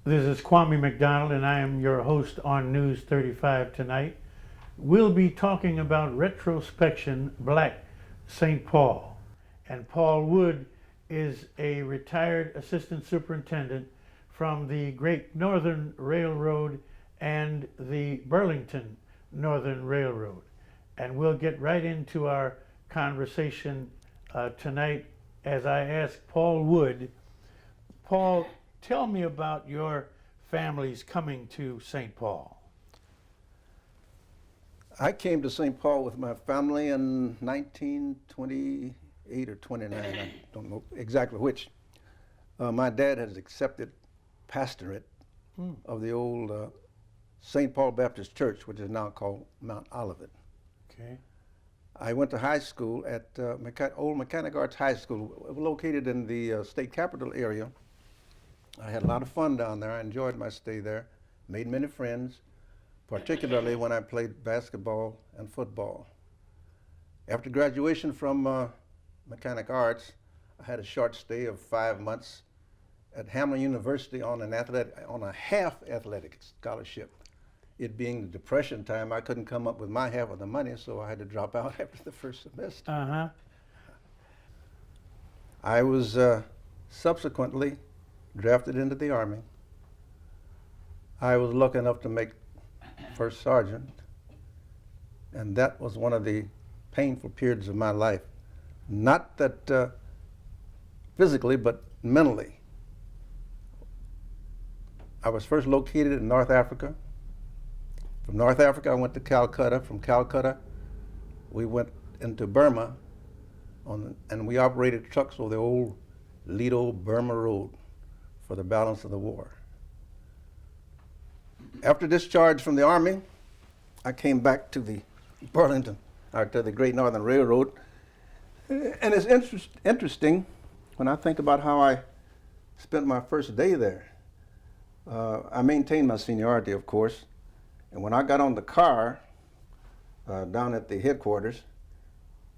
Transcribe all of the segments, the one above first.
This is Kwame McDonald, and I am your host on News 35 tonight. We'll be talking about Retrospection Black St. Paul. And Paul Wood is a retired assistant superintendent from the Great Northern Railroad and the Burlington Northern Railroad. And we'll get right into our conversation tonight as I ask Paul Wood. Paul, tell me about your family's coming to St. Paul. I came to St. Paul with my family in 1928 or 29, I don't know exactly which. My dad has accepted pastorate of the old St. Paul Baptist Church, which is now called Mount Olivet. Okay. I went to high school at Old Mechanic Arts High School, located in the state capital area. I had a lot of fun down there. I enjoyed my stay there, made many friends, particularly when I played basketball and football. After graduation from Mechanic Arts, I had a short stay of 5 months at Hamlin University on a half athletic scholarship. It being the Depression time, I couldn't come up with my half of the money, so I had to drop out after the first semester. I was subsequently drafted into the Army. I was lucky enough to make first sergeant, and that was one of the painful periods of my life. Not that physically, but mentally. I was first located in North Africa. From North Africa, I went to Calcutta. From Calcutta, we went into Burma, and we operated trucks over the old Lido-Burma Road for the balance of the war. After discharge from the Army, I came back to the Burlington, or to the Great Northern Railroad. And it's interesting when I think about how I spent my first day there. I maintained my seniority, of course, and when I got on the car down at the headquarters,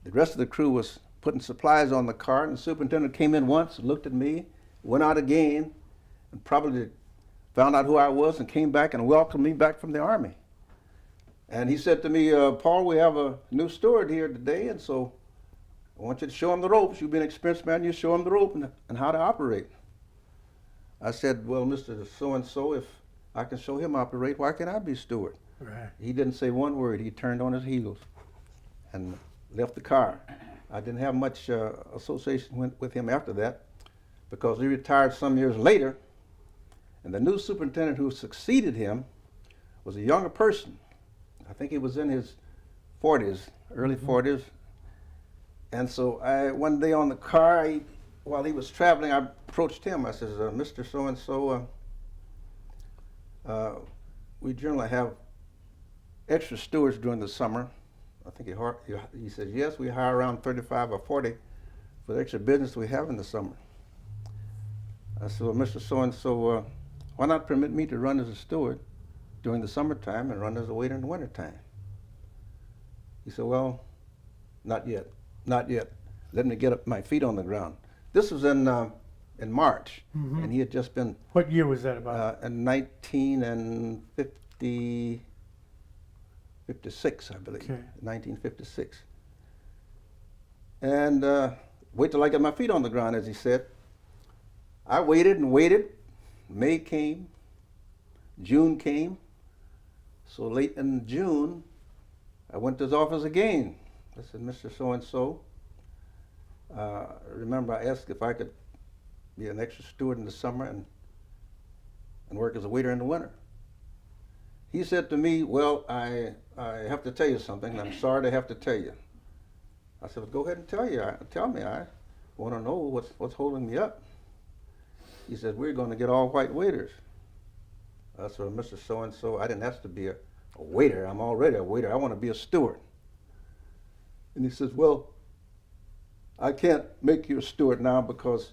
the rest of the crew was putting supplies on the car, and the superintendent came in once, looked at me, went out again, and probably found out who I was and came back and welcomed me back from the Army. And he said to me, Paul, we have a new steward here today, and so I want you to show him the ropes. You've been an experienced man, you show him the rope and how to operate. I said, well, Mr. So-and-so, if I can show him operate, why can't I be steward? Right. He didn't say one word. He turned on his heels and left the car. I didn't have much association with him after that, because he retired some years later, and the new superintendent who succeeded him was a younger person. I think he was in his 40s, early 40s. And so one day on the car, while he was traveling, I approached him. I said, Mr. So-and-so, we generally have extra stewards during the summer. I think he said, yes, we hire around 35 or 40 for the extra business we have in the summer. I said, well, Mr. So-and-so, why not permit me to run as a steward during the summertime and run as a waiter in the wintertime? He said, well, not yet. Not yet. Let me get up my feet on the ground. This was in March, and he had just been. What year was that about? In 1950. 1956, I believe. Okay. 1956. And wait till I get my feet on the ground, as he said. I waited and waited. May came, June came. So late in June, I went to his office again. I said, Mr. So-and-so, remember I asked if I could be an extra steward in the summer and work as a waiter in the winter. He said to me, well, I have to tell you something, and I'm sorry to have to tell you. I said, well, go ahead and tell me. I want to know what's holding me up. He said, we're going to get all white waiters. I said, well, Mr. So-and-so, I didn't ask to be a waiter. I'm already a waiter. I want to be a steward. And he says, well, I can't make you a steward now because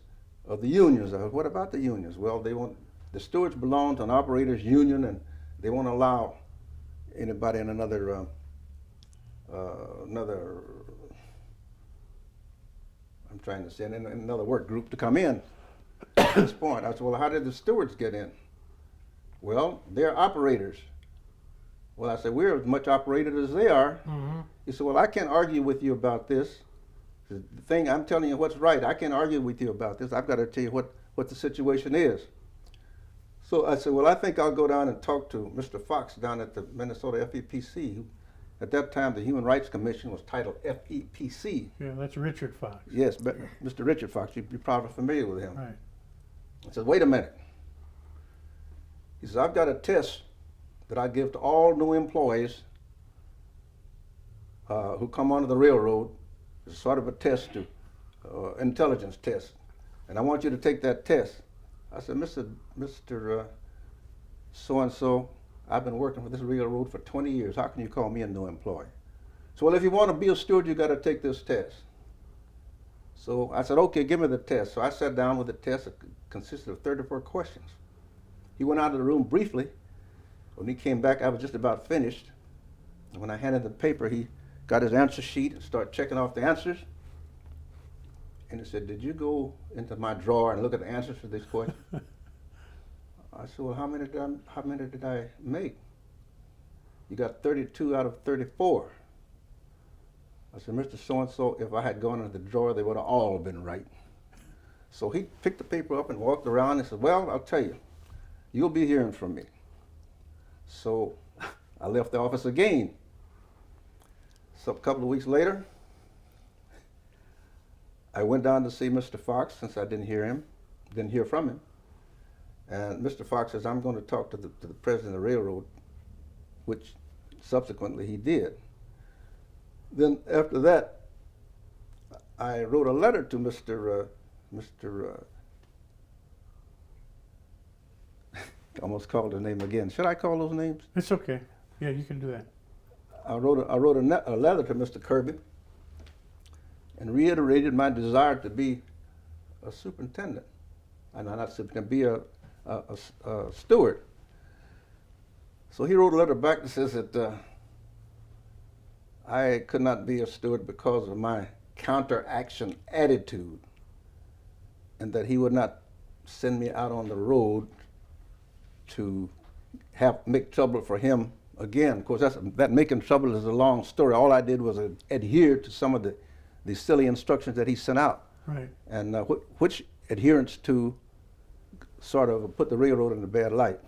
of the unions. I said, what about the unions? Well, the stewards belong to an operators union, and they won't allow anybody in another I'm trying to say, another work group to come in at this point. I said, well, how did the stewards get in? Well, they're operators. Well, I said, we're as much operated as they are. Mm-hmm. He said, well, I can't argue with you about this. The thing, I'm telling you what's right. I can't argue with you about this. I've got to tell you what the situation is. So I said, well, I think I'll go down and talk to Mr. Fox down at the Minnesota FEPC. At that time, the Human Rights Commission was titled FEPC. Yeah, that's Richard Fox. Yes, but Mr. Richard Fox, you're probably familiar with him. Right. I said, wait a minute. He says, I've got a test that I give to all new employees who come onto the railroad. It's sort of a test, intelligence test. And I want you to take that test. I said, Mr. So-and-so, I've been working for this railroad for 20 years. How can you call me a new employee? So, well, if you want to be a steward, you got to take this test. So I said, okay, give me the test. So I sat down with the test. It consisted of 34 questions. He went out of the room briefly. When he came back, I was just about finished. And when I handed the paper, he got his answer sheet and started checking off the answers. And he said, did you go into my drawer and look at the answers for this question? I said, well, how many did I make? You got 32 out of 34. I said, Mr. So-and-so, if I had gone into the drawer, they would have all been right. So he picked the paper up and walked around and said, well, I'll tell you, you'll be hearing from me. So I left the office again. So a couple of weeks later, I went down to see Mr. Fox since I didn't hear from him. And Mr. Fox says, I'm going to talk to the president of the railroad, which subsequently he did. Then after that, I wrote a letter to almost called the name again. Should I call those names? It's okay. Yeah, you can do that. I wrote a letter to Mr. Kirby and reiterated my desire to be a superintendent. Not superintendent, be a steward. So he wrote a letter back that says that I could not be a steward because of my counteraction attitude, and that he would not send me out on the road to make trouble for him again. Of course, that making trouble is a long story. All I did was adhere to some of the silly instructions that he sent out. Right. And which adherence to sort of put the railroad in a bad light.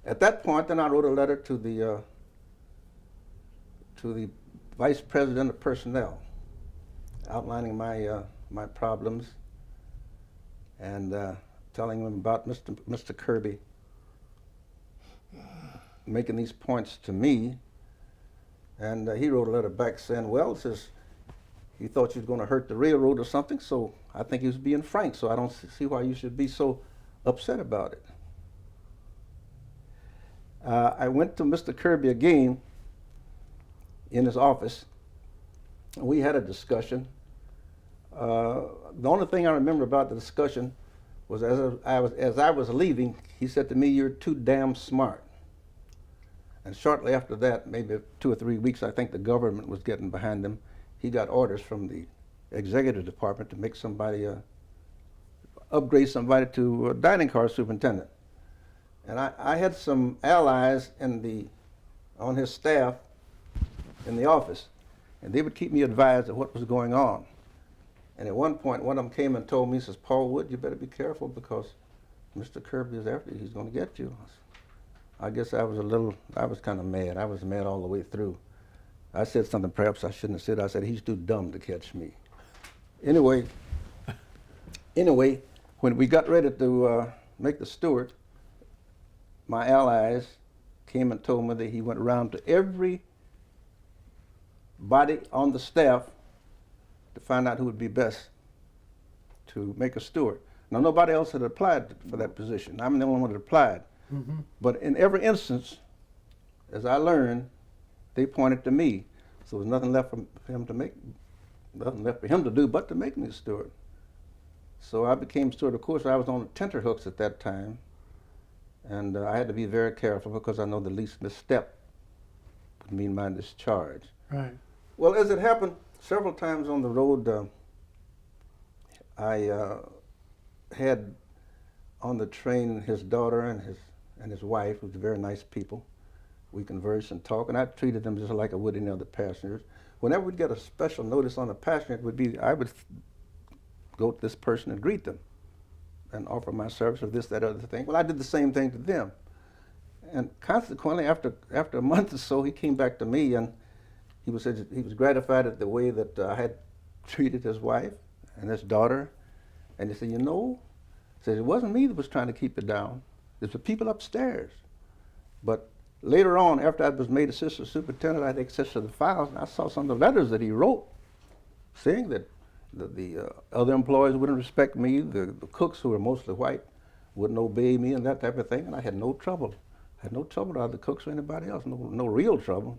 At that point, then I wrote a letter to the vice president of personnel, outlining my problems and telling him about Mr. Kirby making these points to me. And he wrote a letter back saying, well, says he thought you was going to hurt the railroad or something, so I think he was being frank, so I don't see why you should be so upset about it. I went to Mr. Kirby again in his office, and we had a discussion. The only thing I remember about the discussion was as I was leaving, he said to me, "You're too damn smart." And shortly after that, maybe 2 or 3 weeks, I think the government was getting behind him. He got orders from the executive department to make somebody, upgrade somebody to a dining car superintendent. And I had some allies on his staff in the office, and they would keep me advised of what was going on. And at one point, one of them came and told me, he says, Paul Wood, you better be careful because Mr. Kirby is after you. He's going to get you. I guess I was kind of mad. I was mad all the way through. I said something perhaps I shouldn't have said. I said, he's too dumb to catch me. Anyway, when we got ready to make the steward, my allies came and told me that he went around to every body on the staff to find out who would be best to make a steward. Now, nobody else had applied for that position. I'm the only one that applied. Mm-hmm. But in every instance, as I learned, they pointed to me. So there was nothing left for him to do but to make me a steward. So I became steward. Of course, I was on tenterhooks at that time, and I had to be very careful because I know the least misstep would mean my discharge. Right. Well, as it happened, several times on the road, I had on the train his daughter and his wife, who were very nice people. We conversed and talked, and I treated them just like I would any other passengers. Whenever we'd get a special notice on a passenger, I would go to this person and greet them and offer my service or this, that, other thing. Well, I did the same thing to them. And consequently, after a month or so, he came back to me, and he was gratified at the way that I had treated his wife and his daughter. And he said, you know, it wasn't me that was trying to keep it down. It was the people upstairs. But later on, after I was made assistant superintendent, I had access to the files, and I saw some of the letters that he wrote saying that the other employees wouldn't respect me, the cooks, who were mostly white, wouldn't obey me and that type of thing, and I had no trouble. I had no trouble with other cooks or anybody else, no real trouble.